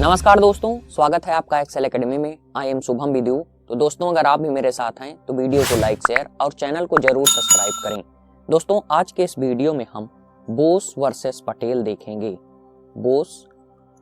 नमस्कार दोस्तों, स्वागत है आपका एक्सेल एकेडमी में। I am Shubham विद्यु। तो दोस्तों, अगर आप भी मेरे साथ हैं तो वीडियो को लाइक, शेयर और चैनल को जरूर सब्सक्राइब करें। दोस्तों, आज के इस वीडियो में हम बोस वर्सेस पटेल देखेंगे। बोस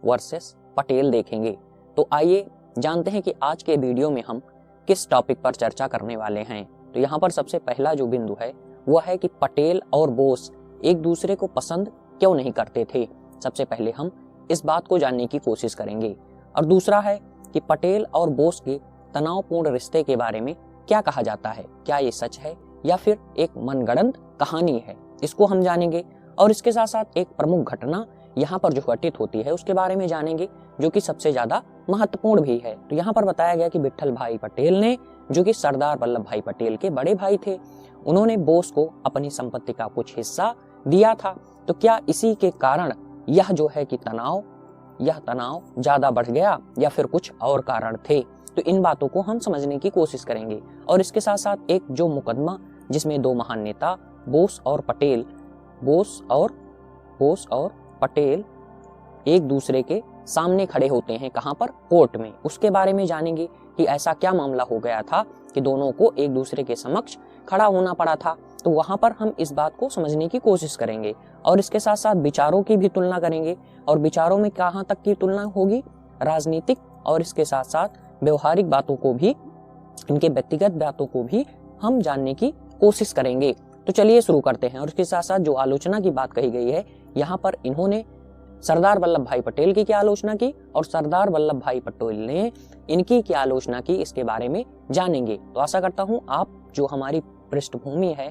वर्सेस पटेल देखेंगे। तो आइए जानते हैं कि आज के वीडियो में हम किस टॉपिक पर चर्चा करने वाले हैं। तो यहाँ पर सबसे पहला जो बिंदु है वह है कि पटेल और बोस एक दूसरे को पसंद क्यों नहीं करते थे। सबसे पहले हम इस बात को जानने की कोशिश करेंगे। और दूसरा है कि पटेल और बोस के तनावपूर्ण रिश्ते के बारे में क्या कहा जाता है, क्या ये सच है या फिर एक मनगढ़ंत कहानी है, इसको हम जानेंगे। और इसके साथ साथ एक प्रमुख घटना यहाँ पर जो घटित होती है उसके बारे में जानेंगे, जो कि सबसे ज्यादा महत्वपूर्ण भी है। तो यहाँ पर बताया गया कि विट्ठल भाई पटेल ने, जो कि सरदार वल्लभ भाई पटेल के बड़े भाई थे, उन्होंने बोस को अपनी संपत्ति का कुछ हिस्सा दिया था। तो क्या इसी के कारण यह जो है कि यह तनाव ज्यादा बढ़ गया या फिर कुछ और कारण थे। तो इन बातों को हम समझने की कोशिश करेंगे। और इसके साथ साथ एक जो मुकदमा जिसमें दो महान नेता बोस और पटेल एक दूसरे के सामने खड़े होते हैं, कहां पर, कोर्ट में, उसके बारे में जानेंगे कि ऐसा क्या मामला हो गया था कि दोनों को एक दूसरे के समक्ष खड़ा होना पड़ा था। तो वहां पर हम इस बात को समझने की कोशिश करेंगे। और इसके साथ साथ विचारों की भी तुलना करेंगे। और विचारों में कहां तक की तुलना होगी, राजनीतिक और इसके साथ साथ व्यवहारिक बातों को भी, इनके व्यक्तिगत बातों को भी हम जानने की कोशिश करेंगे। तो चलिए शुरू करते हैं। और इसके साथ साथ जो आलोचना की बात कही गई है, यहाँ पर इन्होंने सरदार वल्लभ भाई पटेल की क्या आलोचना की और सरदार वल्लभ भाई पटेल ने इनकी क्या आलोचना की, इसके बारे में जानेंगे। तो आशा करता हूं आप जो हमारी पृष्ठभूमि है,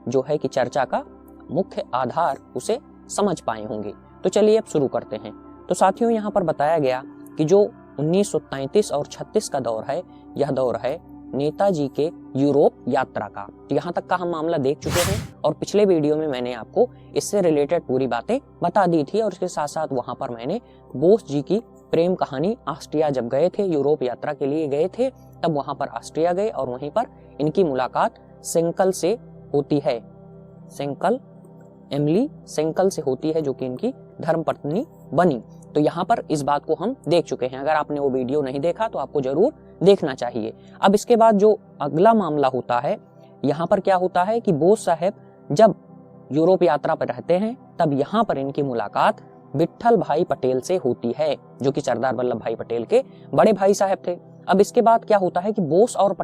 जो है कि चर्चा का मुख्य आधार, उसे समझ पाए होंगे। तो चलिए अब शुरू करते हैं। तो साथियों, यहाँ पर बताया गया कि जो 1933 और 36 का दौर है, यह दौर है नेताजी के यूरोप यात्रा का। तो यहाँ तक का हम मामला देख चुके हैं और पिछले वीडियो में मैंने आपको इससे रिलेटेड पूरी बातें बता दी थी। और इसके साथ साथ वहां पर मैंने बोस जी की प्रेम कहानी, ऑस्ट्रिया जब गए थे, यूरोप यात्रा के लिए गए थे, तब वहां पर ऑस्ट्रिया गए और वहीं पर इनकी मुलाकात सेंकल से होती है। एमिली सेंकल से होती है, जो कि इनकी धर्मपत्नी बनी। तो यहाँ पर इस बात को हम देख चुके हैं। अगर आपने वो वीडियो नहीं देखा तो आपको जरूर देखना चाहिए। अब इसके बाद जो अगला मामला होता है, यहाँ पर क्या होता है कि बोस साहब जब यूरोप यात्रा पर रहते हैं, तब यहाँ पर इनकी मुलाकात विट्ठल भाई पटेल से होती है, जो कि सरदार वल्लभ भाई पटेल के बड़े भाई साहब थे। अब इसके बाद क्या होता है कि बोस और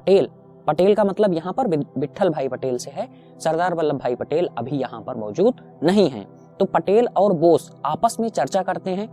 पटेल का मतलब यहाँ पर विट्ठल भाई पटेल से है। सरदार वल्लभ भाई पटेल अभी यहाँ पर मौजूद नहीं हैं। तो पटेल और बोस आपस में चर्चा करते हैं।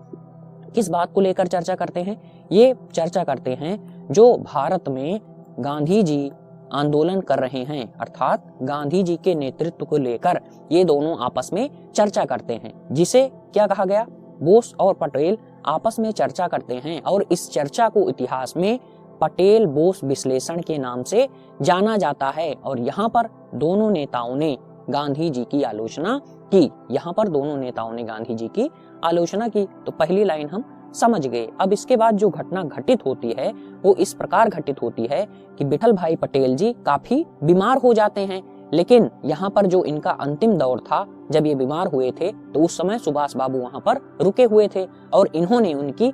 किस बात को लेकर चर्चा करते हैं? ये चर्चा करते हैं जो भारत में गांधी जी आंदोलन कर रहे हैं, अर्थात गांधी जी के नेतृत्व को लेकर ये दोनों आपस में चर्चा करते हैं, जिसे क्या कहा गया, बोस और पटेल आपस में चर्चा करते हैं। और इस चर्चा को इतिहास में पटेल बोस विश्लेषण के नाम से जाना जाता है। और यहाँ पर दोनों नेताओं ने गांधी जी की आलोचना की। यहाँ पर दोनों नेताओं ने गांधी जी की आलोचना की। तो पहली लाइन हम समझ गए। अब इसके बाद जो घटना घटित होती है वो इस प्रकार घटित होती है कि विट्ठल भाई पटेल जी काफी बीमार हो जाते हैं। लेकिन यहाँ पर जो इनका अंतिम दौर था, जब ये बीमार हुए थे, तो उस समय सुभाष बाबू वहां पर रुके हुए थे और इन्होंने उनकी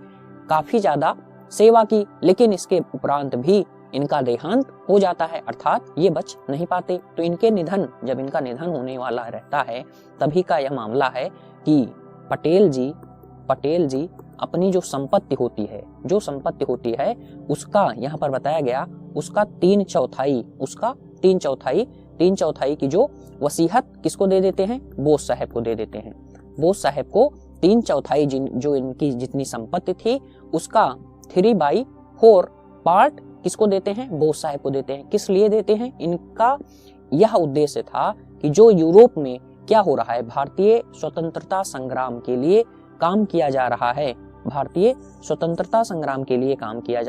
काफी ज्यादा सेवा की। लेकिन इसके उपरांत भी इनका देहांत हो जाता है, अर्थात ये बच नहीं पाते। तो जब इनका निधन होने वाला रहता है, तभी का यह मामला है कि पटेल जी अपनी जो संपत्ति होती है उसका, यहाँ पर बताया गया, उसका तीन चौथाई की जो वसीयत किसको दे देते हैं, बोस साहब को दे देते हैं। बोस साहब को 3/4 जो इनकी जितनी संपत्ति थी उसका 3/4 पार्ट किसको देते हैं, बोस साहब को देते हैं। किस लिए देते हैं? इनका यह उद्देश्य था कि जो यूरोप में क्या हो रहा है, भारतीय स्वतंत्रता संग्राम के लिए काम किया जा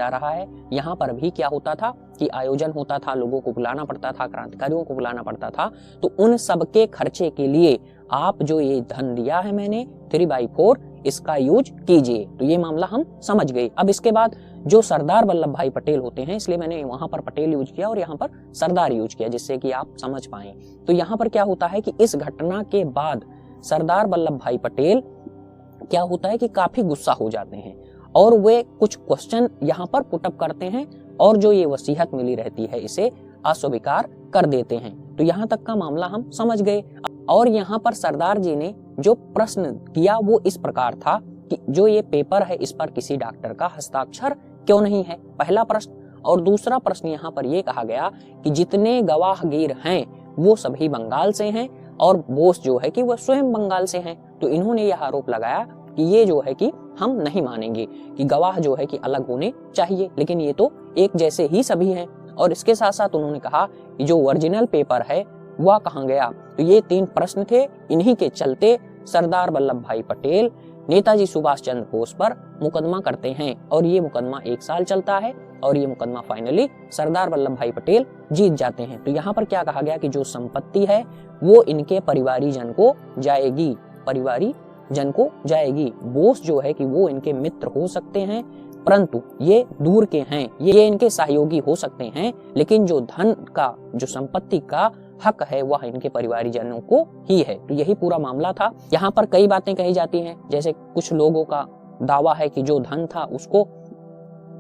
रहा है, यहाँ पर भी क्या होता था कि आयोजन होता था, लोगों को बुलाना पड़ता था, क्रांतिकारियों को बुलाना पड़ता था। तो उन सब के खर्चे के लिए आप जो ये धन दिया है मैंने 3/4, इसका यूज कीजिए। तो ये मामला हम समझ गए। अब इसके बाद जो सरदार वल्लभ भाई पटेल होते हैं, इसलिए मैंने वहां पर पटेल यूज किया और यहाँ पर सरदार यूज किया, जिससे कि आप समझ पाए। तो यहाँ पर क्या होता है कि इस घटना के बाद सरदार वल्लभ भाई पटेल क्या होता है कि काफी गुस्सा हो जाते हैं और वे कुछ क्वेश्चन यहाँ पर पुटअप करते हैं और जो ये वसीयत मिली रहती है इसे अस्वीकार कर देते हैं। तो यहाँ तक का मामला हम समझ गए। और यहाँ पर सरदार जी ने जो प्रश्न किया वो इस प्रकार था कि जो ये पेपर है इस पर किसी डॉक्टर का हस्ताक्षर क्यों नहीं है, पहला प्रश्न। और दूसरा प्रश्न यहाँ पर यह कहा गया कि जितने गवाहगीर हैं वो सभी बंगाल से हैं और बोस जो है कि वह स्वयं बंगाल से हैं। तो इन्होंने यह आरोप लगाया कि ये जो है कि हम नहीं मानेंगे कि गवाह जो है कि अलग होने चाहिए, लेकिन ये तो एक जैसे ही सभी हैं। और इसके साथ साथ उन्होंने कहा कि जो ओरिजिनल पेपर है वह कहाँ गया। तो ये 3 प्रश्न थे। इन्हीं के चलते सरदार वल्लभ भाई पटेल नेताजी सुभाष चंद्र बोस पर मुकदमा करते हैं और ये मुकदमा 1 साल चलता है और ये मुकदमा फाइनली सरदार वल्लभ भाई पटेल जीत जाते हैं। तो यहाँ पर क्या कहा गया कि जो संपत्ति है वो इनके परिवारीजन को जाएगी, परिवारीजन को जाएगी। बोस जो है कि वो इनके मित्र हो सकते हैं परंतु ये दूर के हैं, ये इनके सहयोगी हो सकते हैं, लेकिन जो धन का, जो संपत्ति का हक है वह इनके परिवारीजनों को ही है। तो यही पूरा मामला था। यहाँ पर कई बातें कही जाती हैं, जैसे कुछ लोगों का दावा है कि जो धन था उसको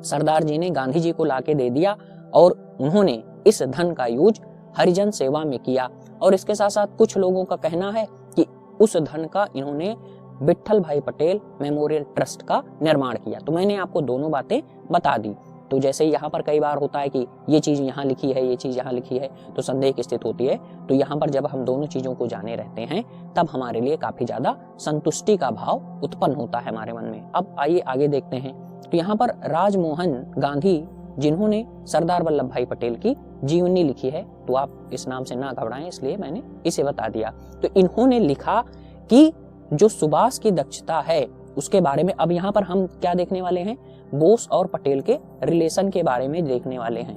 सरदार जी ने गांधी जी को लाके दे दिया और उन्होंने इस धन का यूज हरिजन सेवा में किया। और इसके साथ साथ कुछ लोगों का कहना है कि उस धन का इन्होंने विट्ठल भाई पटेल मेमोरियल ट्रस्ट का निर्माण किया। तो मैंने आपको दोनों बातें बता दी। तो जैसे यहाँ पर कई बार होता है कि ये चीज यहाँ लिखी है, ये चीज यहाँ लिखी है, तो संदेह की स्थिति होती है। तो यहाँ पर जब हम दोनों चीजों को जाने रहते हैं तब हमारे लिए काफी ज्यादा संतुष्टि का भाव उत्पन्न होता है हमारे मन में। अब आइए आगे देखते हैं। तो यहाँ पर राजमोहन गांधी जिन्होंने सरदार वल्लभ भाई पटेल की जीवनी लिखी है, तो आप इस नाम से ना घबराएं, इसलिए मैंने इसे बता दिया। तो इन्होंने लिखा कि जो सुभाष की दक्षता है उसके बारे में। अब यहाँ पर हम क्या देखने वाले हैं, बोस और पटेल के रिलेशन के बारे में देखने वाले हैं।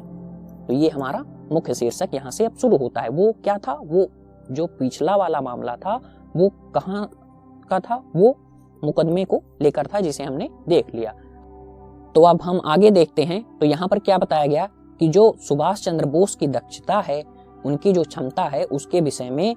तो ये हमारा मुख्य शीर्षक यहाँ से अब शुरू होता है। वो क्या था, वो जो पिछला वाला मामला था वो कहाँ का था, वो मुकदमे को लेकर था जिसे हमने देख लिया। तो अब हम आगे देखते हैं। तो यहाँ पर क्या बताया गया कि जो सुभाष चंद्र बोस की दक्षता है, उनकी जो क्षमता है, उसके विषय में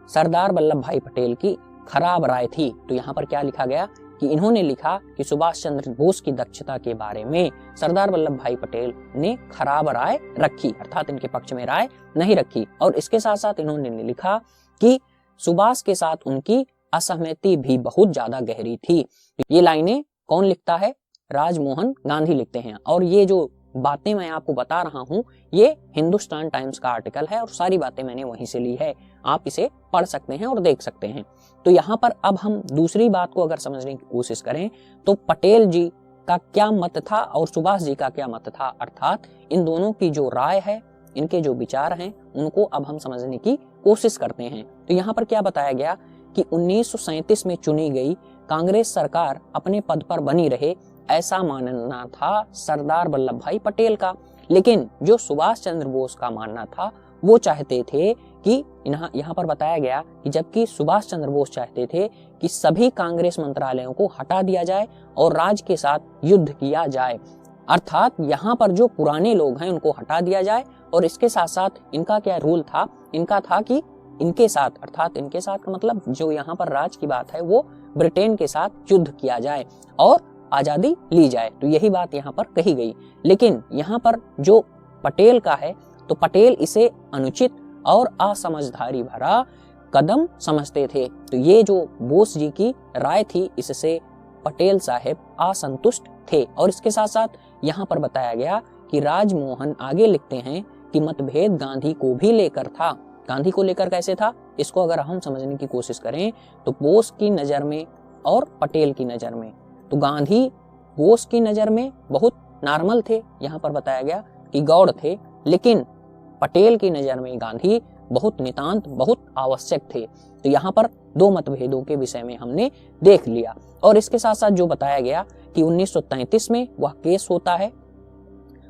सरदार वल्लभ भाई पटेल की खराब राय थी। तो यहाँ पर क्या लिखा गया कि इन्होंने लिखा कि सुभाष चंद्र बोस की दक्षता के बारे में सरदार वल्लभ भाई पटेल ने खराब राय रखी, अर्थात इनके पक्ष में राय नहीं रखी। और इसके साथ साथ इन्होंने लिखा कि सुभाष के साथ उनकी असहमति भी बहुत ज्यादा गहरी थी। ये लाइनें कौन लिखता है, राजमोहन गांधी लिखते हैं। और ये जो बातें मैं आपको बता रहा हूँ ये हिंदुस्तान टाइम्स का आर्टिकल है और सारी बातें मैंने वहीं से ली है, आप इसे पढ़ सकते हैं और देख सकते हैं। तो यहाँ पर अब हम दूसरी बात को अगर समझने की कोशिश करें तो पटेल जी का क्या मत था और सुभाष जी का क्या मत था, अर्थात इन दोनों की जो राय है, इनके जो विचार हैं, उनको अब हम समझने की कोशिश करते हैं। तो यहाँ पर क्या बताया गया कि 1937 में चुनी गई कांग्रेस सरकार अपने पद पर बनी रहे, ऐसा मानना था सरदार वल्लभ भाई पटेल का। लेकिन जो सुभाष चंद्र बोस का मानना था वो चाहते थे कि यहाँ पर बताया गया कि जबकि सुभाष चंद्र बोस चाहते थे कि सभी कांग्रेस मंत्रालयों को हटा दिया जाए और राज्य के साथ युद्ध किया जाए, अर्थात यहाँ पर जो पुराने लोग हैं उनको हटा दिया जाए। और इसके साथ साथ इनका क्या रूल था, इनका था कि इनके साथ, अर्थात इनके साथ का मतलब जो यहाँ पर राज की बात है वो ब्रिटेन के साथ युद्ध किया जाए और आजादी ली जाए। तो यही बात यहाँ पर कही गई। लेकिन यहाँ पर जो पटेल का है तो पटेल इसे अनुचित और असमझदारी भरा कदम समझते थे। तो ये जो बोस जी की राय थी इससे पटेल साहब असंतुष्ट थे। और इसके साथ साथ यहाँ पर बताया गया कि राजमोहन आगे लिखते हैं कि मतभेद गांधी को भी लेकर था। गांधी को लेकर कैसे था, इसको अगर हम समझने की कोशिश करें तो बोस की नजर में और पटेल की नजर में, तो गांधी बोस की नजर में बहुत नॉर्मल थे, यहाँ पर बताया गया कि गौड़ थे, लेकिन पटेल की नजर में गांधी बहुत नितांत, बहुत आवश्यक थे। तो यहाँ पर दो मतभेदों के विषय में हमने देख लिया। और इसके साथ साथ जो बताया गया कि 1933 में वह केस होता है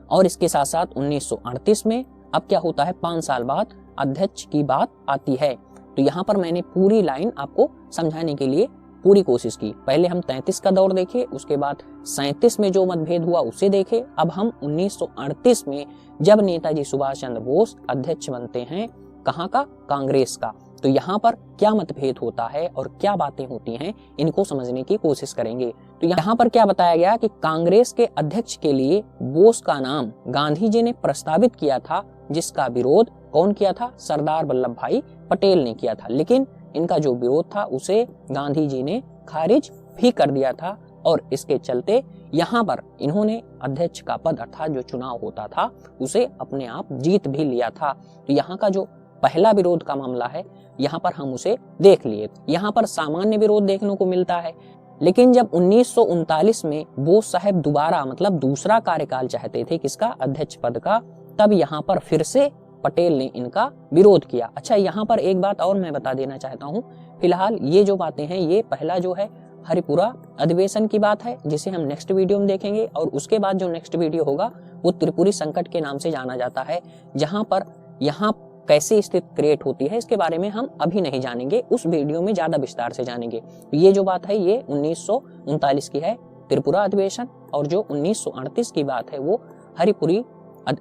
और इसके साथ साथ 1938 में अब क्या होता है, 5 साल बाद अध्यक्ष की बात आती है। तो यहाँ पर मैंने पूरी लाइन आपको समझाने के लिए पूरी कोशिश की। पहले हम 33 का दौर देखे, उसके बाद 37 में जो मतभेद हुआ उसे देखे। अब हम 1938 में जब नेताजी सुभाष चंद्र बोस अध्यक्ष बनते हैं, कहाँ का, कांग्रेस का, तो यहाँ पर क्या मतभेद होता है और क्या बातें होती हैं, इनको समझने की कोशिश करेंगे। तो यहाँ पर क्या बताया गया कि कांग्रेस के अध्यक्ष के लिए बोस का नाम गांधी जी ने प्रस्तावित किया था, जिसका विरोध कौन किया था? सरदार वल्लभ भाई पटेल ने किया था। लेकिन इनका जो विरोध था उसे गांधी जी ने खारिज भी कर दिया था और इसके चलते यहाँ पर इन्होंने अध्यक्ष का पद अर्थात जो चुनाव होता था उसे अपने आप जीत भी लिया था। तो यहाँ का जो पहला विरोध का मामला है यहाँ पर हम उसे देख लिए। यहाँ पर सामान्य विरोध देखने को मिलता है, लेकिन जब 1939 में बोस साहब दोबारा मतलब दूसरा कार्यकाल चाहते थे किसका? अध्यक्ष पद का, तब यहाँ पर फिर से पटेल ने इनका विरोध किया। अच्छा, यहाँ पर एक बात और मैं बता देना चाहता हूँ। फिलहाल ये जो बातें हैं, ये पहला जो है हरिपुरा अधिवेशन की बात है जिसे हम नेक्स्ट वीडियो में देखेंगे, और उसके बाद जो नेक्स्ट वीडियो होगा वो त्रिपुरी संकट के नाम से जाना जाता है, जहां पर यहाँ कैसे स्थिति क्रिएट होती है इसके बारे में हम अभी नहीं जानेंगे, उस वीडियो में ज्यादा विस्तार से जानेंगे। ये जो बात है ये 1939 की है त्रिपुरा अधिवेशन, और जो 1938 की बात है वो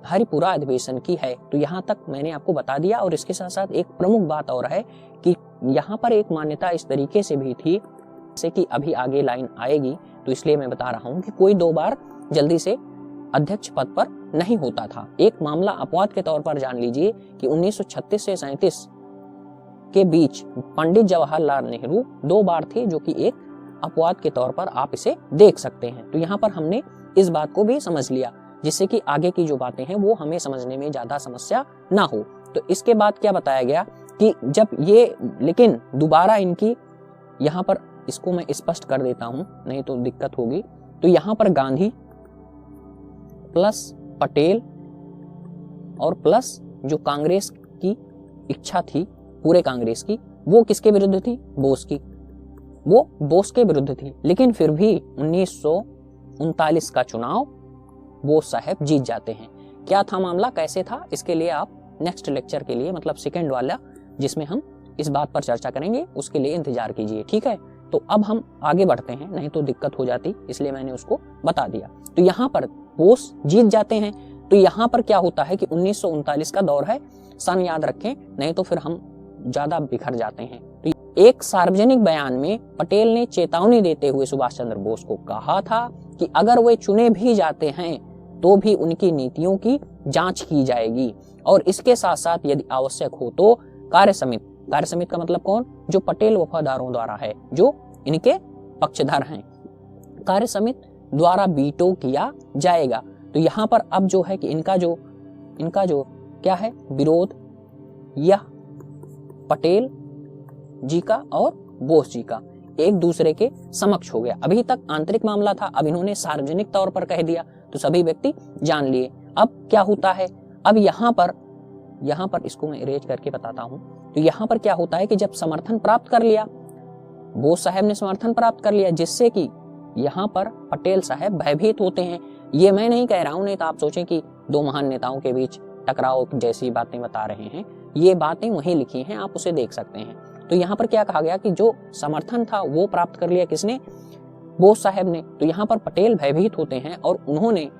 हरिपुरा अधिवेशन की है। तो यहाँ तक मैंने आपको बता दिया। और इसके साथ साथ एक प्रमुख बात और है कि यहाँ पर एक मान्यता इस तरीके से भी थी, जैसे कि अभी आगे लाइन आएगी तो इसलिए मैं बता रहा हूँ कि कोई 2 बार जल्दी से अध्यक्ष पद पर नहीं होता था। एक मामला अपवाद के तौर पर जान लीजिए कि 1936 से 37 के बीच पंडित जवाहरलाल नेहरू 2 बार थे, जो कि एक अपवाद के तौर पर आप इसे देख सकते हैं। तो यहाँ पर हमने इस बात को भी समझ लिया, जिससे कि आगे की जो बातें हैं वो हमें समझने में ज्यादा समस्या ना हो। तो इसके बाद क्या बताया गया कि जब ये, लेकिन दोबारा इनकी, यहाँ पर इसको मैं स्पष्ट कर देता हूं नहीं तो दिक्कत होगी। तो यहाँ पर गांधी प्लस पटेल और प्लस जो कांग्रेस की इच्छा थी पूरे कांग्रेस की, वो किसके विरुद्ध थी? बोस की। वो बोस के विरुद्ध थी, लेकिन फिर भी 1939 का चुनाव बोस साहब जीत जाते हैं। क्या था मामला, कैसे था, इसके लिए आप नेक्स्ट लेक्चर के लिए मतलब सेकंड वाला जिसमें हम इस बात पर चर्चा करेंगे उसके लिए इंतजार कीजिए, ठीक है। तो अब हम आगे बढ़ते हैं, नहीं तो दिक्कत हो जाती, इसलिए मैंने उसको बता दिया। तो यहाँ पर बोस जीत जाते हैं। तो यहाँ पर क्या होता है कि 1939 का दौर है, सन याद रखें नहीं तो फिर हम ज्यादा बिखर जाते हैं। तो एक सार्वजनिक बयान में पटेल ने चेतावनी देते हुए सुभाष चंद्र बोस को कहा था कि अगर वे चुने भी जाते हैं तो भी उनकी नीतियों की जांच की जाएगी, और इसके साथ साथ यदि आवश्यक हो तो कार्य समिति का मतलब कौन? जो पटेल वफादारों द्वारा है, जो इनके पक्षधर हैं, कार्य समिति द्वारा वीटो किया जाएगा। तो यहाँ पर अब जो है कि इनका जो क्या है विरोध, यह पटेल जी का और बोस जी का एक दूसरे के समक्ष हो गया। अभी तक आंतरिक मामला था, अब इन्होंने सार्वजनिक तौर पर कह दिया तो सभी व्यक्ति जान लिए। अब क्या होता है, अब यहाँ पर इसको मैं इरेज करके बताता हूं। तो यहाँ पर क्या होता है कि जब समर्थन प्राप्त कर लिया, बोस साहब ने समर्थन प्राप्त कर लिया, जिससे कि यहाँ पर पटेल साहब भयभीत होते हैं। ये मैं नहीं कह रहा हूं, नहीं तो आप सोचें कि 2 महान नेताओं के बीच टकराव जैसी बातें बता रहे हैं, ये बातें वहीं लिखी हैं, आप उसे देख सकते हैं। तो यहाँ पर क्या कहा गया कि जो समर्थन था वो प्राप्त कर लिया किसने? बोस साहब ने। तो यहाँ पर पटेल भयभीत होते हैं और उन्होंने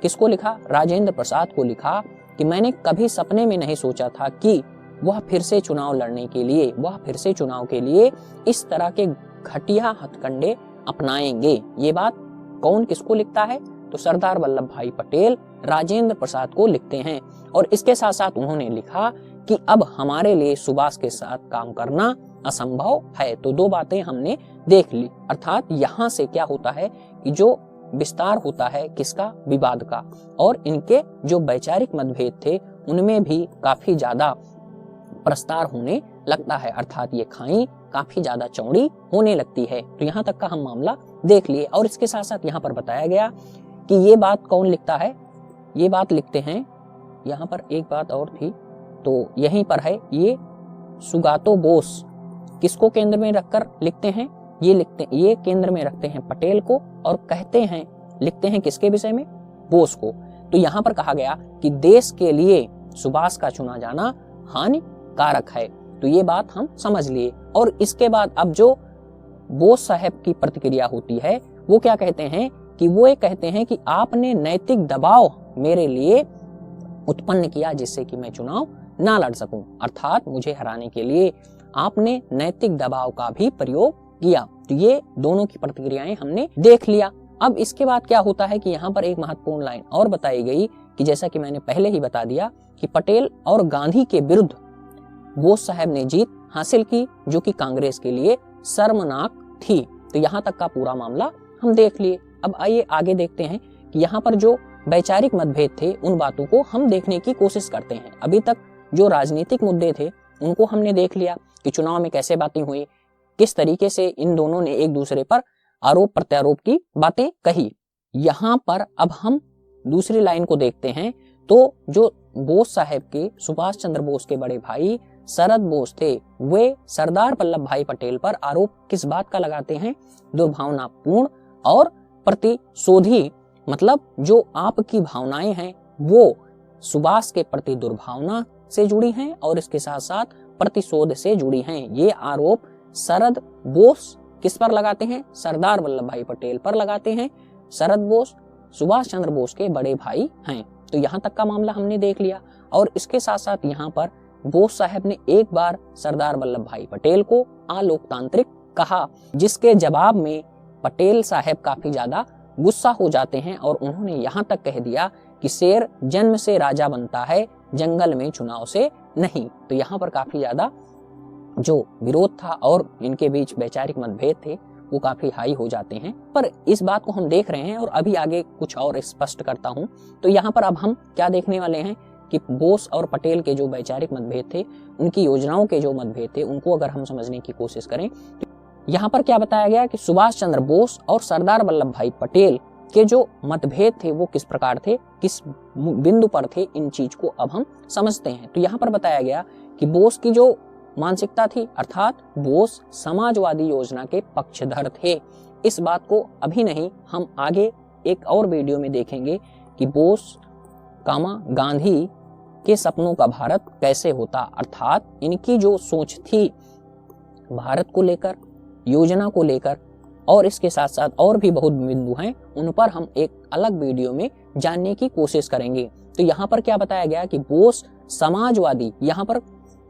किसको लिखा? राजेंद्र प्रसाद को लिखा कि मैंने कभी सपने में नहीं सोचा था कि वह फिर से चुनाव के लिए इस तरह के घटिया हथकंडे अपनाएंगे। ये बात कौन किसको लिखता है? तो सरदार वल्लभ भाई पटेल राजेंद्र प्रसाद को लिखते हैं। और इसके साथ साथ उन्होंने लिखा कि अब हमारे लिए सुभाष के साथ काम करना असंभव है। तो 2 बातें हमने देख ली, अर्थात यहाँ से क्या होता है कि जो विस्तार होता है किसका? विवाद का, और इनके जो वैचारिक मतभेद थे उनमें भी काफी ज्यादा प्रस्तार होने लगता है, अर्थात ये खाई काफी ज्यादा चौड़ी होने लगती है। तो यहाँ तक का हम मामला देख लिए। और इसके साथ साथ यहाँ पर बताया गया कि ये बात कौन लिखता है? ये बात लिखते हैं, यहाँ पर एक बात और थी तो यहीं पर है, ये सुगातो बोस किसको केंद्र में रखकर लिखते हैं? ये केंद्र में रखते हैं पटेल को, और लिखते हैं किसके विषय में? बोस को। तो यहाँ पर कहा गया कि देश के लिए सुभाष का चुना जाना हानिकारक है। तो ये बात हम समझ लिए। और इसके बाद अब जो बोस साहब की प्रतिक्रिया होती है वो क्या कहते हैं कि वो एक कहते हैं कि आपने नैतिक दबाव मेरे लिए उत्पन्न किया जिससे कि मैं चुनाव ना लड़ सकूं, अर्थात मुझे हराने के लिए आपने नैतिक दबाव का भी प्रयोग किया। तो ये दोनों की प्रतिक्रियाएं हमने देख लिया। अब इसके बाद क्या होता है कि यहाँ पर एक महत्वपूर्ण लाइन और बताई गई कि जैसा कि मैंने पहले ही बता दिया कि पटेल और गांधी के विरुद्ध बोस साहब ने जीत हासिल की, जो कि कांग्रेस के लिए शर्मनाक थी। तो यहाँ तक का पूरा मामला हम देख लिए। अब आइए आगे देखते हैं कि यहाँ पर जो वैचारिक मतभेद थे उन बातों को हम देखने की कोशिश करते हैं। अभी तक जो राजनीतिक मुद्दे थे उनको हमने देख लिया कि चुनाव में कैसे बातें हुई, किस तरीके से इन दोनों ने एक दूसरे पर आरोप प्रत्यारोप की बातें कही। यहाँ पर अब हम दूसरी लाइन को देखते हैं। तो जो बोस साहब के, सुभाष चंद्र बोस के बड़े भाई शरद बोस थे, वे सरदार वल्लभ भाई पटेल पर आरोप किस बात का लगाते हैं? दुर्भावनापूर्ण और प्रतिशोधी, मतलब जो आपकी भावनाएं हैं वो सुभाष के प्रति दुर्भावना से जुड़ी हैं और इसके साथ साथ प्रतिशोध से जुड़ी हैं। ये आरोप शरद बोस किस पर लगाते हैं? सरदार वल्लभ भाई पटेल पर लगाते हैं। शरद बोस सुभाष चंद्र बोस के बड़े भाई हैं। तो यहाँ तक का मामला हमने देख लिया। और इसके साथ साथ यहाँ पर बोस साहब ने एक बार सरदार वल्लभ भाई पटेल को अलोकतांत्रिक कहा, जिसके जवाब में पटेल साहब काफी ज्यादा गुस्सा हो जाते हैं और उन्होंने यहाँ तक कह दिया कि शेर जन्म से राजा बनता है, जंगल में चुनाव से नहीं। तो यहाँ पर काफी ज्यादा जो विरोध था और इनके बीच वैचारिक मतभेद थे वो काफी हाई हो जाते हैं। पर इस बात को हम देख रहे हैं और अभी आगे कुछ और स्पष्ट करता हूं। तो यहाँ पर अब हम क्या देखने वाले हैं कि बोस और पटेल के जो वैचारिक मतभेद थे, उनकी योजनाओं के जो मतभेद थे, उनको अगर हम समझने की कोशिश करें तो यहाँ पर क्या बताया गया कि सुभाष चंद्र बोस और सरदार वल्लभ भाई पटेल के जो मतभेद थे वो किस प्रकार थे, किस बिंदु पर थे, इन चीज को अब हम समझते हैं। तो यहाँ पर बताया गया कि बोस की जो मानसिकता थी, अर्थात बोस समाजवादी योजना के पक्षधर थे। इस बात को अभी नहीं, हम आगे एक और वीडियो में देखेंगे कि बोस कामा गांधी के सपनों का भारत कैसे होता, अर्थात इनकी जो सोच थी भारत को लेकर, योजना को लेकर, और इसके साथ साथ और भी बहुत बिंदु हैं, उन पर हम एक अलग वीडियो में जानने की कोशिश करेंगे। तो यहाँ पर क्या बताया गया कि बोस समाजवादी, यहाँ पर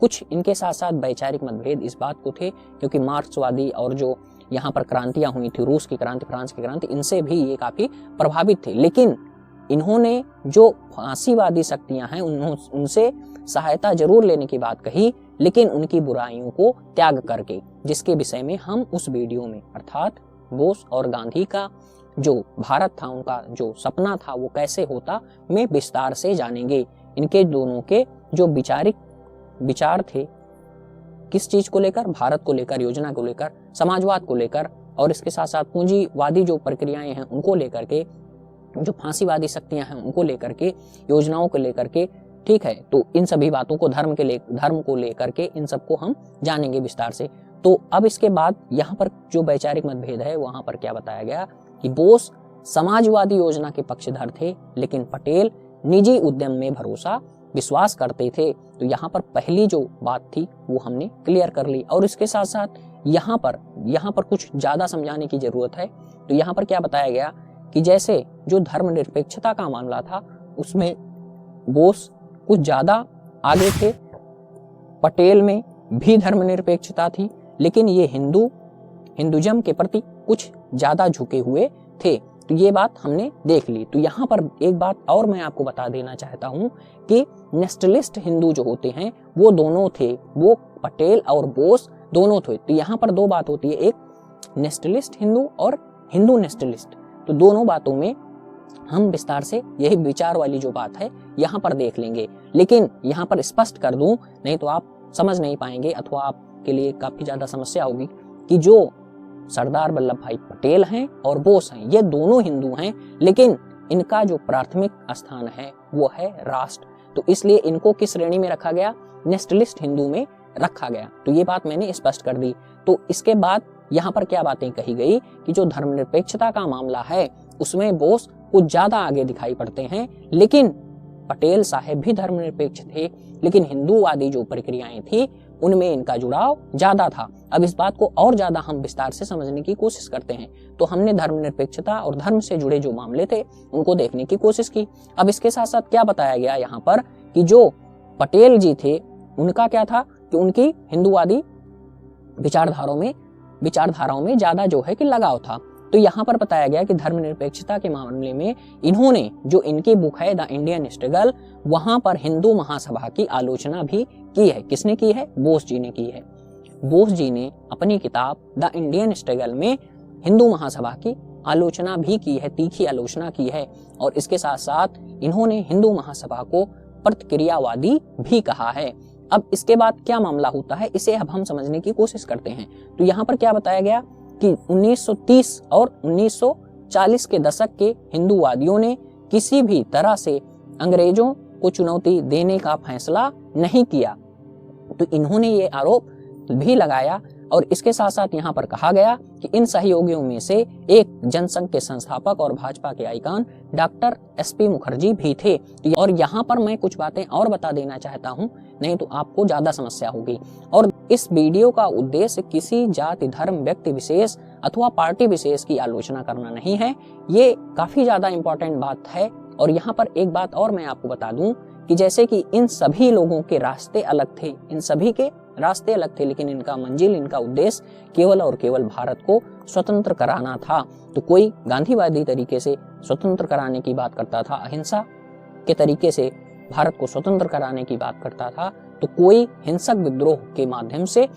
कुछ इनके साथ साथ वैचारिक मतभेद इस बात को थे क्योंकि मार्क्सवादी और जो यहाँ पर क्रांतियां हुई थी, रूस की क्रांति, फ्रांस की क्रांति, इनसे भी ये काफी प्रभावित थे। लेकिन इन्होंने जो फांसीवादी शक्तियां हैं उनसे सहायता जरूर लेने की बात कही, लेकिन उनकी बुराइयों को त्याग करके, जिसके विषय में हम उस वीडियो में, अर्थात बोस और गांधी का जो भारत था, उनका जो सपना था वो कैसे होता, में विस्तार से जानेंगे। इनके दोनों के जो विचार थे किस चीज को लेकर, भारत को लेकर, योजना को लेकर, समाजवाद को लेकर, और इसके साथ साथ पूंजीवादी जो प्रक्रियाएं हैं उनको लेकर के, जो फांसीवादी शक्तियां हैं उनको लेकर के, योजनाओं को लेकर के, ठीक है। तो इन सभी बातों को धर्म को लेकर के इन सबको हम जानेंगे विस्तार से। तो अब इसके बाद यहाँ पर जो वैचारिक मतभेद है वहां पर क्या बताया गया कि बोस समाजवादी योजना के पक्षधर थे, लेकिन पटेल निजी उद्यम में भरोसा विश्वास करते थे। तो यहाँ पर पहली जो बात थी वो हमने क्लियर कर ली। और इसके साथ साथ यहाँ पर कुछ ज्यादा समझाने की जरूरत है। तो यहाँ पर क्या बताया गया कि जैसे जो धर्मनिरपेक्षता का मामला था उसमें बोस कुछ ज्यादा आगे थे, पटेल में भी धर्मनिरपेक्षता थी, लेकिन ये हिंदुइज्म के प्रति कुछ ज्यादा झुके हुए थे। तो ये बात हमने देख ली। तो यहाँ पर एक बात और मैं आपको बता देना चाहता हूँ कि नेशनलिस्ट हिंदू जो होते हैं वो दोनों थे, वो पटेल और बोस दोनों थे। तो यहाँ पर दो बात होती है, एक नेशनलिस्ट हिंदू और हिंदू नेशनलिस्ट। तो दोनों बातों में हम विस्तार से यही विचार वाली जो बात है यहाँ पर देख लेंगे। लेकिन यहाँ पर स्पष्ट कर दूं, नहीं तो आप समझ नहीं पाएंगे अथवा आपके लिए काफी ज्यादा समस्या होगी कि जो सरदार वल्लभ भाई पटेल हैं और बोस हैं ये दोनों हिंदू हैं, लेकिन इनका जो प्राथमिक स्थान है वो है राष्ट्र। तो इसलिए इनको किस श्रेणी में रखा गया? नेशनलिस्ट हिंदू में रखा गया। तो ये बात मैंने स्पष्ट कर दी। तो इसके बाद यहाँ पर क्या बातें कही गई कि जो धर्मनिरपेक्षता का मामला है उसमें बोस कुछ ज्यादा आगे दिखाई पड़ते हैं, लेकिन पटेल साहब भी धर्मनिरपेक्ष थे, लेकिन हिंदूवादी जो प्रक्रियाएं थी उनमें इनका जुड़ाव ज्यादा था। अब इस बात को और ज्यादा हम विस्तार से समझने की कोशिश करते हैं। तो हमने धर्मनिरपेक्षता और धर्म से जुड़े जो मामले थे उनको देखने की कोशिश की। अब इसके साथ साथ क्या बताया गया यहाँ पर कि जो पटेल जी थे उनका क्या था कि उनकी हिंदूवादी विचारधाराओं में ज्यादा जो है कि लगाव था। तो यहाँ पर बताया गया कि धर्मनिरपेक्षता के मामले में इन्होंने जो इनकी बुक है द इंडियन स्ट्रगल, वहां पर हिंदू महासभा की आलोचना भी की है। किसने की है? बोस जी ने की है। बोस जी ने अपनी किताब द इंडियन स्ट्रगल में हिंदू महासभा की आलोचना भी की है, तीखी आलोचना की है। और इसके साथ साथ इन्होंने हिंदू महासभा को प्रतिक्रियावादी भी कहा है। अब इसके बाद क्या मामला होता है, इसे अब हम समझने की कोशिश करते हैं। तो यहाँ पर क्या बताया गया कि 1930 और 1940 के दशक के हिंदूवादियों ने किसी भी तरह से अंग्रेजों को चुनौती देने का फैसला नहीं किया। तो इन्होंने ये आरोप भी लगाया। और इसके साथ साथ यहाँ पर कहा गया कि इन सहयोगियों में से एक जनसंघ के संस्थापक और भाजपा के आइकॉन डॉक्टर SP मुखर्जी भी थे। और यहाँ पर मैं कुछ बातें और बता देना चाहता हूँ, नहीं तो आपको ज्यादा समस्या होगी। और इस वीडियो का उद्देश्य किसी जाति, धर्म, व्यक्ति विशेष अथवा पार्टी विशेष की आलोचना करना नहीं है। ये काफी ज्यादा इंपॉर्टेंट बात है। और यहाँ पर एक बात और मैं आपको बता दूं कि जैसे कि इन सभी लोगों के रास्ते अलग थे, इन सभी के रास्ते अलग थे, लेकिन इनका मंजिल, इनका उद्देश्य केवल और केवल भारत को स्वतंत्र कराना था। तो कोई गांधीवादी तरीके से स्वतंत्र कराने की बात करता था, अहिंसा के तरीके से भारत को स्वतंत्र कराने की बात करता था, तो कोई हिंसक विद्रोह के माध्यम से,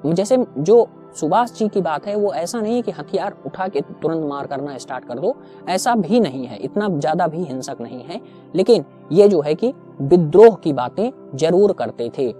जैसे जो सुभाष जी की बात है, वो ऐसा नहीं है कि हथियार उठा के तुरंत मार करना स्टार्ट कर दो, ऐसा भी नहीं है, इतना ज्यादा भी हिंसक नहीं है, लेकिन ये जो है कि विद्रोह की बातें जरूर करते थे।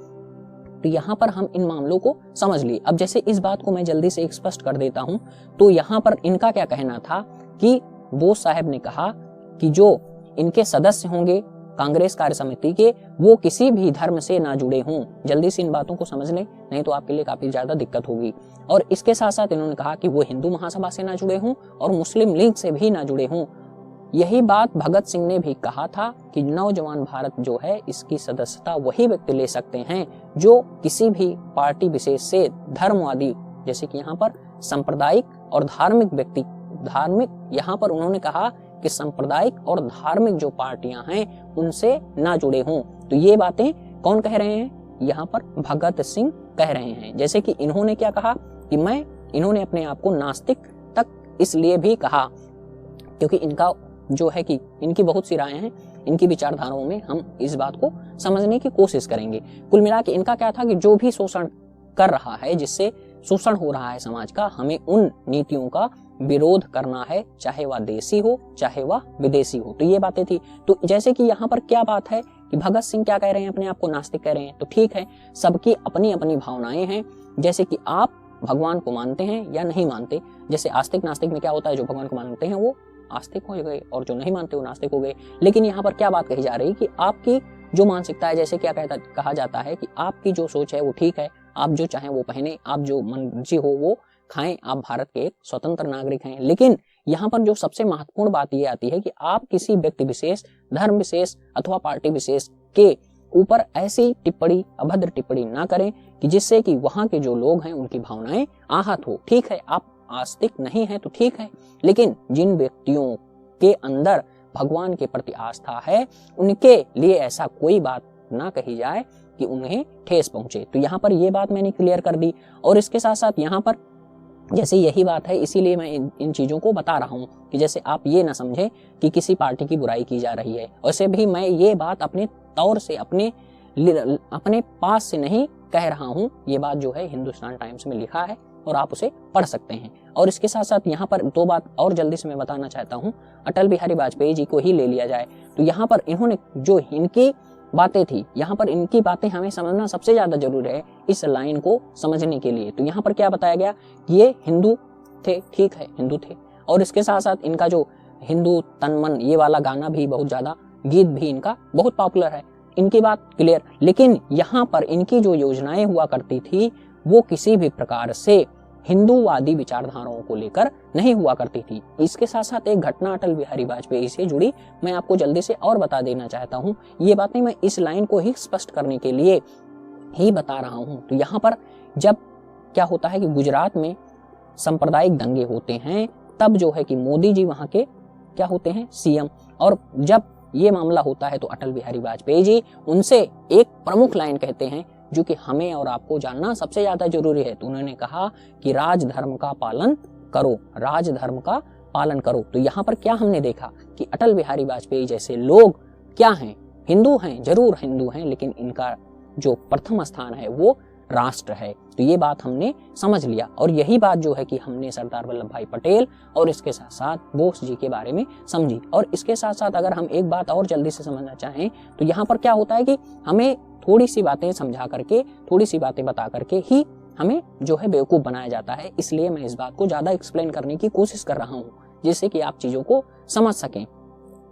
तो यहाँ पर हम इन मामलों को समझ लिए। अब जैसे इस बात को मैं जल्दी से स्पष्ट कर देता हूँ, तो यहाँ पर इनका क्या कहना था कि बोस साहब ने कहा कि जो इनके सदस्य होंगे कांग्रेस कार्य समिति के, वो किसी भी धर्म से ना जुड़े हों। जल्दी से इन बातों को समझ लें, नहीं तो आपके लिए काफी ज्यादा दिक्कत होगी। और इसके साथ साथ इन्होंने कहा कि वो हिंदू महासभा से ना जुड़े हों और मुस्लिम लीग से भी ना जुड़े हों। यही बात भगत सिंह ने भी कहा था कि नौजवान भारत जो है, इसकी सदस्यता वही व्यक्ति ले सकते हैं जो किसी भी पार्टी विशेष से धर्मवादी, जैसे कि यहाँ पर सांप्रदायिक और धार्मिक व्यक्ति, यहाँ पर उन्होंने कहा कि सांप्रदायिक और धार्मिक जो पार्टियां हैं उनसे ना जुड़े हों। तो ये बातें कौन कह रहे हैं? यहाँ पर भगत सिंह कह रहे हैं। जैसे कि इन्होंने क्या कहा कि इन्होंने अपने आप को नास्तिक तक इसलिए भी कहा क्योंकि इनका जो है कि इनकी बहुत सी रायें हैं, इनकी विचारधाराओं में हम इस बात को समझने की कोशिश करेंगे। कुल मिला के इनका क्या था कि जो भी शोषण कर रहा है, जिससे शोषण हो रहा है समाज का, हमें उन नीतियों का विरोध करना है, चाहे वह देसी हो चाहे वह विदेशी हो। तो ये बातें थी। तो जैसे कि यहाँ पर क्या बात है कि भगत सिंह क्या कह रहे हैं, अपने आप को नास्तिक कह रहे हैं। तो ठीक है, सबकी अपनी अपनी भावनाएं हैं। जैसे कि आप भगवान को मानते हैं या नहीं मानते, जैसे आस्तिक नास्तिक में क्या होता है, जो भगवान को मानते हैं वो आस्तिक हो गए और जो नहीं मानते वो नास्तिक हो गए। लेकिन यहाँ पर क्या बात कही जा रही है कि आपकी जो मानसिकता है, जैसे क्या कहा जाता है कि आपकी जो सोच है वो ठीक है, आप जो चाहें वो पहने, आप जो मर्जी हो वो खाएं, आप भारत के एक स्वतंत्र नागरिक हैं। लेकिन यहाँ पर जो सबसे महत्वपूर्ण बात ये आती है कि आप किसी व्यक्ति विशेष, धर्म विशेष अथवा पार्टी विशेष के ऊपर ऐसी टिप्पणी, अभद्र टिप्पणी ना करें कि जिससे कि वहां के जो लोग हैं उनकी भावनाएं आहत हो। ठीक है, आप आस्तिक नहीं है तो ठीक है, लेकिन जिन व्यक्तियों के अंदर भगवान के प्रति आस्था है, उनके लिए ऐसा कोई बात ना कही जाए कि उन्हें ठेस पहुंचे। तो यहाँ पर ये बात मैंने क्लियर कर दी। और इसके साथ साथ यहाँ पर जैसे यही बात है, इसीलिए मैं इन चीजों को बता रहा हूँ कि जैसे आप ये ना समझे कि किसी पार्टी की बुराई की जा रही है। वैसे भी मैं ये बात अपने तौर से, अपने पास से नहीं कह रहा हूँ। ये बात जो है हिंदुस्तान टाइम्स में लिखा है और आप उसे पढ़ सकते हैं। और इसके साथ साथ यहाँ पर दो बात और जल्दी से मैं बताना चाहता हूँ। अटल बिहारी वाजपेयी जी को ही ले लिया जाए तो यहाँ पर इन्होंने जो इनकी बातें थी, यहाँ पर इनकी बातें हमें समझना सबसे ज्यादा जरूरी है इस लाइन को समझने के लिए। तो यहाँ पर क्या बताया गया कि ये हिंदू थे, ठीक है, हिंदू थे। और इसके साथ साथ इनका जो हिंदू तन मन ये वाला गाना भी बहुत ज्यादा, गीत भी इनका बहुत पॉपुलर है। इनकी बात क्लियर। लेकिन यहाँ पर इनकी जो योजनाएं हुआ करती थी वो किसी भी प्रकार से हिंदूवादी विचारधाराओं को लेकर नहीं हुआ करती थी। इसके साथ साथ एक घटना अटल बिहारी वाजपेयी से जुड़ी मैं आपको जल्दी से और बता देना चाहता हूँ। ये बातें मैं इस लाइन को ही स्पष्ट करने के लिए ही बता रहा हूँ। तो यहाँ पर जब क्या होता है कि गुजरात में सांप्रदायिक दंगे होते हैं, तब जो है कि मोदी जी वहाँ के क्या होते हैं, CM। और जब ये मामला होता है तो अटल बिहारी वाजपेयी जी उनसे एक प्रमुख लाइन कहते हैं जो कि हमें और आपको जानना सबसे ज्यादा जरूरी है। तो उन्होंने कहा कि राजधर्म का पालन करो, राजधर्म का पालन करो। तो यहाँ पर क्या हमने देखा कि अटल बिहारी वाजपेयी जैसे लोग क्या हैं, हिंदू हैं, जरूर हिंदू हैं, लेकिन इनका जो प्रथम स्थान है वो राष्ट्र है। तो ये बात हमने समझ लिया और यही बात जो है कि हमने सरदार वल्लभ भाई पटेल और इसके साथ साथ बोस जी के बारे में समझी। और इसके साथ साथ अगर हम एक बात और जल्दी से समझना चाहें तो यहाँ पर क्या होता है कि हमें थोड़ी सी बातें समझा करके, थोड़ी सी बातें बता करके ही हमें जो है बेवकूफ बनाया जाता है। इसलिए मैं इस बात को ज्यादा एक्सप्लेन करने की कोशिश कर रहा हूँ जिससे कि आप चीजों को समझ सकें।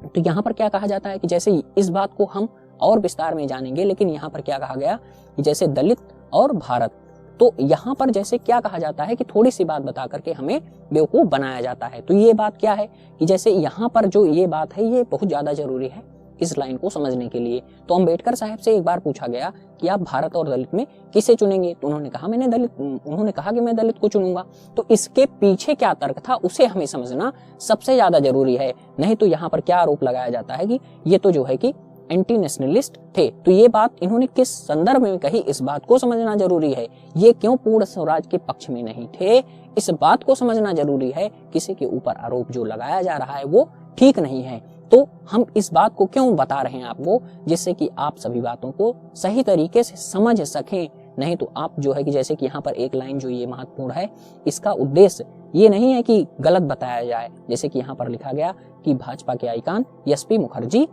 तो यहाँ पर क्या कहा जाता है कि जैसे इस बात को हम और विस्तार में जानेंगे, लेकिन यहाँ पर क्या कहा गया कि जैसे दलित और भारत, तो यहाँ पर जैसे क्या कहा जाता है कि थोड़ी सी बात बता करके हमें बेवकूफ बनाया जाता है। तो ये बात क्या है कि जैसे यहाँ पर जो ये बात है ये बहुत ज्यादा जरूरी है इस लाइन को समझने के लिए। तो अम्बेडकर साहब से एक बार पूछा गया कि आप भारत और दलित में किसे चुनेंगे, तो उन्होंने कहा कि मैं दलित को चुनूंगा। तो इसके पीछे क्या तर्क था उसे हमें समझना सबसे ज्यादा जरूरी है। नहीं तो यहाँ पर क्या आरोप लगाया जाता है कि ये तो जो है कि एंटी नेशनलिस्ट थे। तो ये बात इन्होंने किस संदर्भ में कही, इस बात को समझना जरूरी है। ये क्यों पूर्ण स्वराज के पक्ष में नहीं थे, इस बात को समझना जरूरी है। किसी के ऊपर आरोप जो लगाया जा रहा है वो ठीक नहीं है। तो हम इस बात को क्यों बता रहे हैं आपको, जिससे कि आप सभी बातों को सही तरीके से समझ सकें। नहीं तो आप जो है कि जैसे कि यहाँ पर एक लाइन जो ये महत्वपूर्ण है, इसका उद्देश्य ये नहीं है कि गलत बताया जाए। जैसे कि यहाँ पर लिखा गया कि भाजपा के आइकॉन एसपी मुखर्जी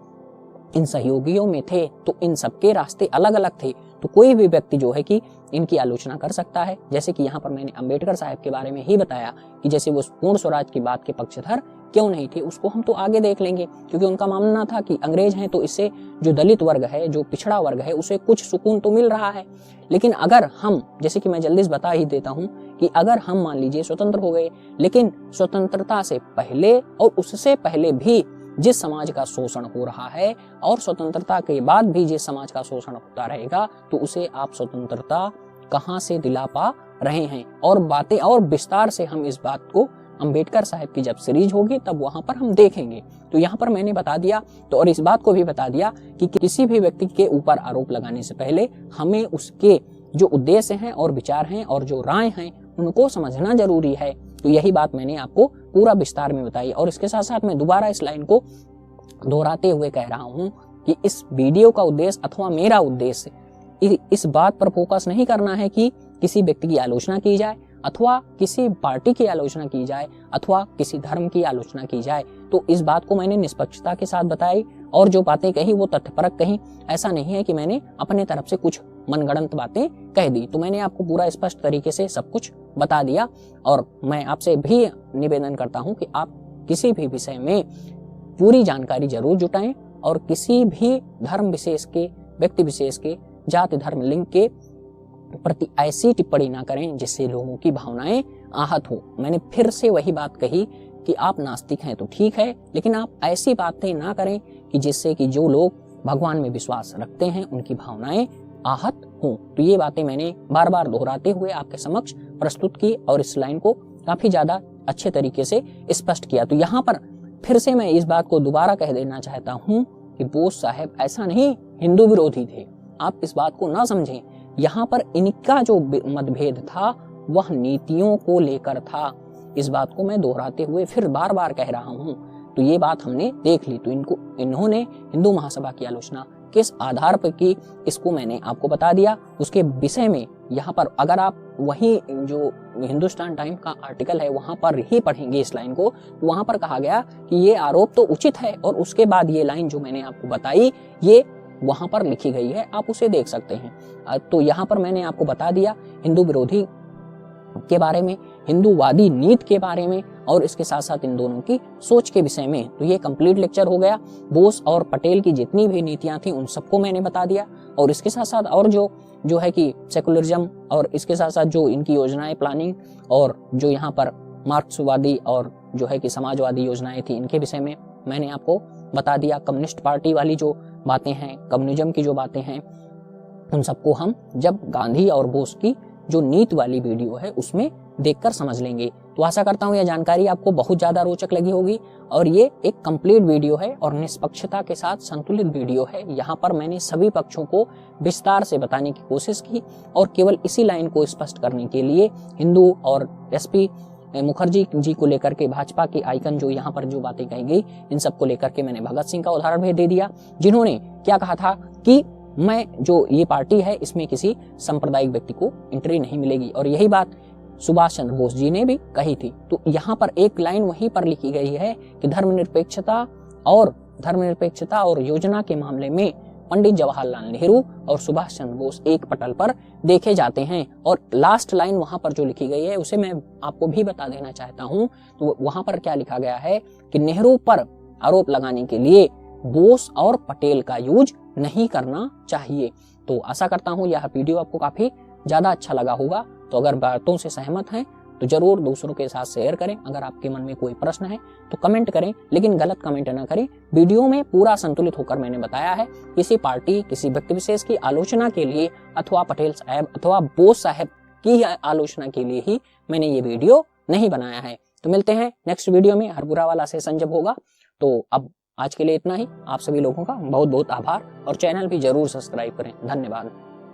इन सहयोगियों में थे, तो इन सबके रास्ते अलग अलग थे। तो कोई भी व्यक्ति जो है कि इनकी आलोचना कर सकता है। जैसे कि यहाँ पर मैंने अंबेडकर साहब के बारे में ही बताया कि जैसे वो पूर्ण स्वराज की बात के पक्षधर क्यों नहीं थे, उसको हम तो आगे देख लेंगे, क्योंकि उनका मानना था कि अंग्रेज हैं तो इससे जो दलित वर्ग है, जो पिछड़ा वर्ग है, उसे कुछ सुकून तो मिल रहा है। लेकिन अगर हम, जैसे कि मैं जल्दी से बता ही देता हूँ कि अगर हम मान लीजिए स्वतंत्र हो गए, लेकिन स्वतंत्रता से पहले और उससे पहले भी जिस समाज का शोषण हो रहा है और स्वतंत्रता के बाद भी जिस समाज का शोषण होता रहेगा, तो उसे आप स्वतंत्रता कहां से दिला पा रहे हैं। और बातें और विस्तार से हम इस बात को अंबेडकर साहब की जब सीरीज होगी तब वहां पर हम देखेंगे। तो यहाँ पर मैंने बता दिया तो, और इस बात को भी बता दिया कि किसी भी व्यक्ति के ऊपर आरोप लगाने से पहले हमें उसके जो उद्देश्य हैं और विचार हैं और जो राय हैं उनको समझना जरूरी है। तो यही बात मैंने आपको पूरा विस्तार में बताई। और इसके साथ साथ मैं दोबारा इस लाइन को दोहराते हुए कह रहा हूं कि इस वीडियो का उद्देश्य अथवा मेरा उद्देश्य इस बात पर फोकस नहीं करना है कि किसी व्यक्ति की आलोचना की जाए अथवा किसी पार्टी की आलोचना की जाए अथवा किसी धर्म की आलोचना की जाए। तो इस बात को मैंने निष्पक्षता के साथ बताई और जो बातें कही वो तथ्यपरक कही। ऐसा नहीं है कि मैंने अपने तरफ से कुछ मनगढ़ंत बातें कह दी। तो मैंने आपको पूरा स्पष्ट तरीके से सब कुछ बता दिया। और मैं आपसे भी निवेदन करता हूं कि आप किसी भी विषय में पूरी जानकारी जरूर जुटाएं और किसी भी धर्म विशेष के, व्यक्ति विशेष के, जाति धर्म लिंग के प्रति ऐसी टिप्पणी ना करें जिससे लोगों की भावनाएं आहत हो। मैंने फिर से वही बात कही कि आप नास्तिक हैं तो ठीक है, लेकिन आप ऐसी बातें ना करें कि जिससे कि जो लोग भगवान में विश्वास रखते हैं उनकी भावनाएं आहत हों। तो ये बातें मैंने बार बार दोहराते हुए आपके समक्ष प्रस्तुत की और इस लाइन को काफी ज्यादा अच्छे तरीके से स्पष्ट किया। तो यहाँ पर फिर से मैं इस बात को दोबारा कह देना चाहता हूँ कि बोस साहब ऐसा नहीं हिंदू विरोधी थे, आप इस बात को ना समझें। यहाँ पर इनका जो मतभेद था वह नीतियों को लेकर था। इस बात को मैं दोहराते हुए फिर बार बार कह रहा हूँ। तो ये बात हमने देख ली। तो इन्होंने हिंदू महासभा की आलोचना किस आधार पर की, इसको मैंने आपको बता दिया। उसके विषय में यहाँ पर अगर आप वही जो हिंदुस्तान टाइम का आर्टिकल है वहां पर ही पढ़ेंगे इस लाइन को, तो वहां पर कहा गया कि ये आरोप तो उचित है और उसके बाद ये लाइन जो मैंने आपको बताई ये वहां पर लिखी गई है, आप उसे देख सकते हैं। तो यहाँ पर मैंने आपको बता दिया हिंदू विरोधी के बारे में, हिंदूवादी नीति के बारे में और इसके साथ साथ इन दोनों की सोच के विषय में। तो ये कंप्लीट लेक्चर हो गया। बोस और पटेल की जितनी भी नीतियां थी उन सबको मैंने बता दिया और इसके साथ साथ और जो है कि सेकुलरिज्म और इसके साथ साथ जो इनकी योजनाएं प्लानिंग और जो यहाँ पर मार्क्सवादी और जो है कि समाजवादी योजनाएं थी इनके विषय में मैंने आपको बता दिया। कम्युनिस्ट पार्टी वाली जो बातें हैं, कम्युनिज्म की जो बातें हैं, उन सबको हम जब गांधी और बोस की जो नीति वाली वीडियो है उसमें देखकर समझ लेंगे। तो आशा करता हूँ यह जानकारी आपको बहुत ज्यादा रोचक लगी होगी और ये एक कंप्लीट वीडियो है और निष्पक्षता के साथ संतुलित वीडियो है। यहाँ पर मैंने सभी पक्षों को विस्तार से बताने की कोशिश की और केवल इसी लाइन को स्पष्ट करने के लिए हिंदू और एसपी मुखर्जी जी को लेकर के भाजपा के आइकन जो यहाँ पर जो बातें कही गई, इन सब को लेकर के मैंने भगत सिंह का उदाहरण भी दे दिया, जिन्होंने क्या कहा था कि मैं जो ये पार्टी है इसमें किसी सांप्रदायिक व्यक्ति को एंट्री नहीं मिलेगी, और यही बात सुभाष चंद्र बोस जी ने भी कही थी। तो यहाँ पर एक लाइन वहीं पर लिखी गई है कि धर्मनिरपेक्षता और योजना के मामले में पंडित जवाहरलाल नेहरू और सुभाष चंद्र बोस एक पटल पर देखे जाते हैं। और लास्ट लाइन वहां पर जो लिखी गई है उसे मैं आपको भी बता देना चाहता हूं। तो वहां पर क्या लिखा गया है कि नेहरू पर आरोप लगाने के लिए बोस और पटेल का यूज नहीं करना चाहिए। तो आशा करता हूं यह वीडियो आपको काफी ज्यादा अच्छा लगा होगा। तो अगर बातों से सहमत हैं तो जरूर दूसरों के साथ शेयर करें। अगर आपके मन में कोई प्रश्न है तो कमेंट करें, लेकिन गलत कमेंट न करें। वीडियो में पूरा संतुलित होकर मैंने बताया है। किसी पार्टी, किसी व्यक्ति विशेष की आलोचना के लिए अथवा पटेल साहब अथवा बोस साहब की आलोचना के लिए ही मैंने ये वीडियो नहीं बनाया है। तो मिलते हैं नेक्स्ट वीडियो में। हरपुरा वाला सेशन जब होगा। तो अब आज के लिए इतना ही। आप सभी लोगों का बहुत बहुत आभार और चैनल भी जरूर सब्सक्राइब करें। धन्यवाद।